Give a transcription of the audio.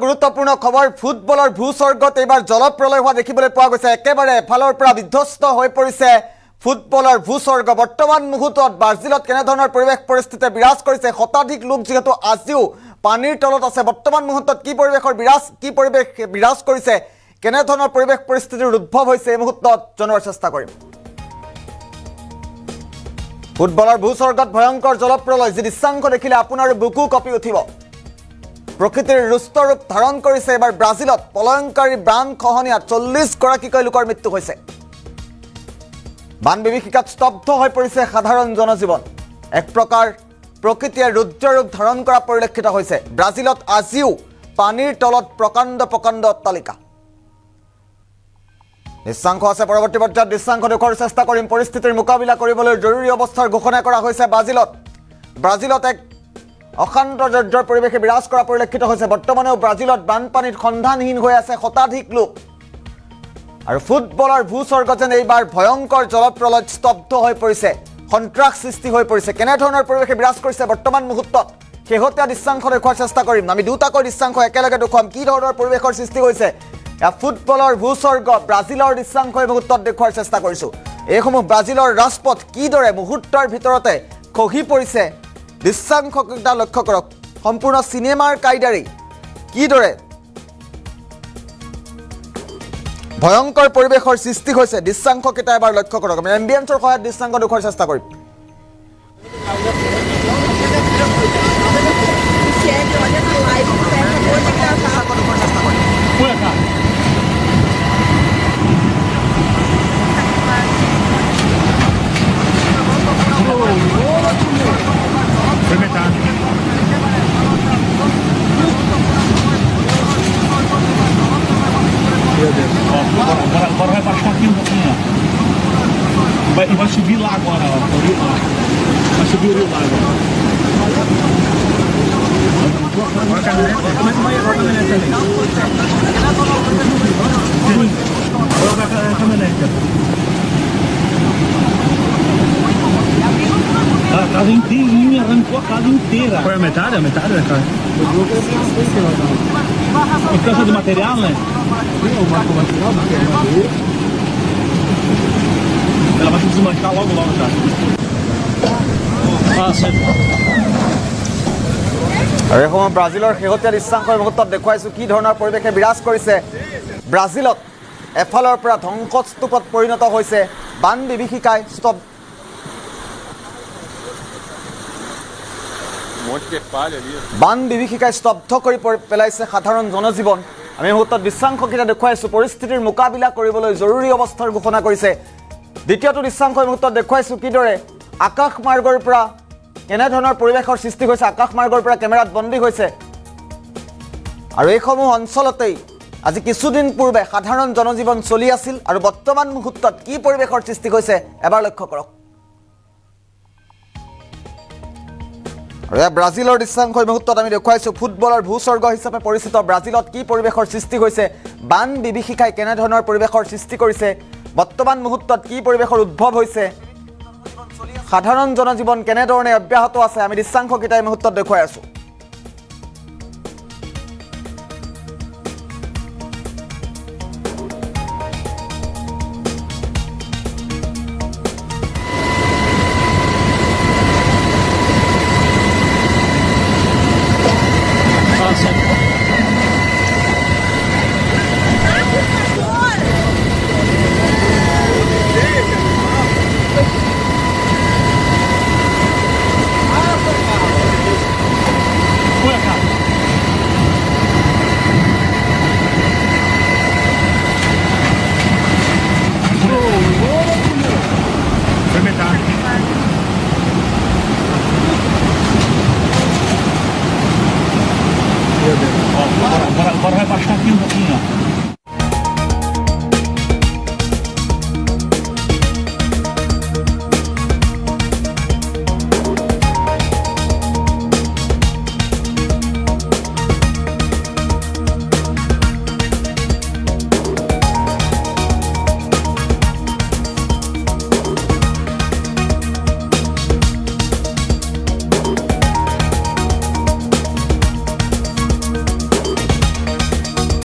গুৰুত্বপূৰ্ণ খবৰ ফুটবলৰ ভূস্বৰ্গত এবাৰ জলপ্ৰলয় হোৱা দেখিবলৈ পোৱা গৈছে। একেবাৰে এফালৰ পৰা বিধ্বস্ত হৈ পৰিছে ফুটবলৰ ভূস্বৰ্গ। বৰ্তমান মুহূৰ্তত ব্ৰাজিলত কেনেধৰণৰ পৰিৱেশ পৰিস্থিতি বিৰাজ কৰিছে, শতাধিক লোক যিহেতু আজিও পানীৰ তলত আছে। বৰ্তমান মুহূৰ্তত কি পৰিৱেশ বিৰাজ কৰিছে, কেনেধৰণৰ পৰিৱেশ পৰিস্থিতিৰ উদ্ভৱ হৈছে এই মুহূৰ্তত জনোৱাৰ চেষ্টা কৰিম। ফুটবলৰ ভূস্বৰ্গত ভয়ংকৰ জলপ্ৰলয়, যি দৃশ্যাংশ দেখিলে আপোনাৰ বুকু কঁপি উঠিব। প্ৰকৃতিৰ ৰুষ্ট ৰূপ ধাৰণ কৰিছে এবাৰ ব্ৰাজিলত প্ৰলয়ংকাৰী বান খহনীয়াত 40 গৰাকীকৈ লোকৰ মৃত্যু হৈছে। বান বিভীষিকাত স্তব্ধ হৈ পৰিছে সাধাৰণ জনজীৱন। এক প্ৰকাৰ প্ৰকৃতিয়ে ৰুদ্ৰৰূপ ধাৰণ কৰা পৰিলক্ষিত হৈছে। ব্ৰাজিলত আজিও পানীৰ তলত প্ৰকাণ্ড প্ৰকাণ্ড অট্টালিকা। দৃশ্যাংশ আছে, পৰৱৰ্তী পৰ্যায়ত দৃশ্যাংশ দেখুৱাৰ চেষ্টা কৰিম। পৰিস্থিতিৰ মোকাবিলা কৰিবলৈ জৰুৰী অৱস্থাৰ ঘোষণা কৰা হৈছে ব্ৰাজিলত এক অশান্ত যজ্ঞৰ পৰিৱেশে বিৰাজ কৰা পৰিলক্ষিত হৈছে। বৰ্তমানেও ব্ৰাজিলত বানপানীত সন্ধানহীন হৈ আছে শতাধিক লোক। আৰু ফুটবলৰ ভূস্বৰ্গ যেন এইবাৰ ভয়ংকৰ জলপ্ৰলয়ত স্তব্ধ হৈ পৰিছে, সন্ত্ৰাস সৃষ্টি হৈ পৰিছে। কেনেধৰণৰ পৰিৱেশে বিৰাজ কৰিছে বৰ্তমান মুহূৰ্তত শেহতীয়া দৃশ্যাংশ দেখুৱাৰ চেষ্টা কৰিম। আমি দুটাকৈ দৃশ্যাংশ একেলগে দেখুৱাম, কি ধৰণৰ পৰিৱেশৰ সৃষ্টি হৈছে। ফুটবলৰ ভূস্বৰ্গ ব্ৰাজিলৰ দৃশ্যাংশ এই মুহূৰ্তত দেখুৱাৰ চেষ্টা কৰিছোঁ। এইসমূহ ব্ৰাজিলৰ ৰাজপথ কিদৰে মুহূৰ্তৰ ভিতৰতে খহি পৰিছে, দৃশ্যাংশকেইটা লক্ষ্য কৰক। সম্পূৰ্ণ চিনেমাৰ কাইদাৰেই কিদৰে ভয়ংকৰ পৰিৱেশৰ সৃষ্টি হৈছে, দৃশ্যাংশকেইটা এবাৰ লক্ষ্য কৰক। আমি এম্বিয়েন্সৰ সহায়ত দৃশ্যাংশ দেখুৱাৰ চেষ্টা কৰিম। Agora vai baixar aqui um pouquinho, ó. E vai subir lá agora, ó. Vai subir o rio lá agora. Agora a caminhonete. Como é que vai agora a caminhonete ali? Agora vai a caminhonete. A casa inteirinha, arrancou a casa inteira. Foi a metade? A metade da casa? Por causa do material, né? Ela vai se desmanchar logo, tá? আৰু এই সময় ব্ৰাজিলৰ শেহতীয়া দৃশ্যাংশ এই মুহূৰ্তত দেখুৱাইছোঁ কি ধৰণৰ পৰিৱেশে বিৰাজ কৰিছে। ব্ৰাজিলত এফালৰ পৰা ধ্বংসস্তূপত পৰিণত হৈছে বান বিভীষিকাই স্তব্ধ কৰি পেলাইছে সাধাৰণ জনজীৱন। আমি মুহূৰ্তত দৃশ্যাংশকেইটা দেখুৱাইছোঁ। পৰিস্থিতিৰ মোকাবিলা কৰিবলৈ জৰুৰী অৱস্থাৰ ঘোষণা কৰিছে। দ্বিতীয়টো দৃশ্যাংশ এই মুহূৰ্তত দেখুৱাইছোঁ কিদৰে আকাশমাৰ্গৰ পৰা কেনেধৰণৰ পৰিৱেশৰ সৃষ্টি হৈছে, আকাশমাৰ্গৰ পৰা কেমেৰাত বন্দী হৈছে। আৰু এইসমূহ অঞ্চলতেই আজি কিছুদিন পূৰ্বে সাধাৰণ জনজীৱন চলি আছিল। আৰু বৰ্তমান মুহূৰ্তত কি পৰিৱেশৰ সৃষ্টি হৈছে এবাৰ লক্ষ্য কৰক। আৰু এয়া ব্ৰাজিলৰ দৃশ্যাংশ এই মুহূৰ্তত আমি দেখুৱাইছোঁ। ফুটবলৰ ভূস্বৰ্গ হিচাপে পৰিচিত ব্ৰাজিলত কি পৰিৱেশৰ সৃষ্টি হৈছে, বান বিভীষিকাই কেনেধৰণৰ পৰিৱেশৰ সৃষ্টি কৰিছে, বৰ্তমান মুহূৰ্তত কি পৰিৱেশৰ উদ্ভৱ হৈছে, সাধাৰণ জনজীৱন কেনেধৰণে অব্যাহত আছে, আমি দৃশ্যাংশকেইটা এই মুহূৰ্তত দেখুৱাই আছোঁ। Agora vai baixar aqui um pouquinho, ó.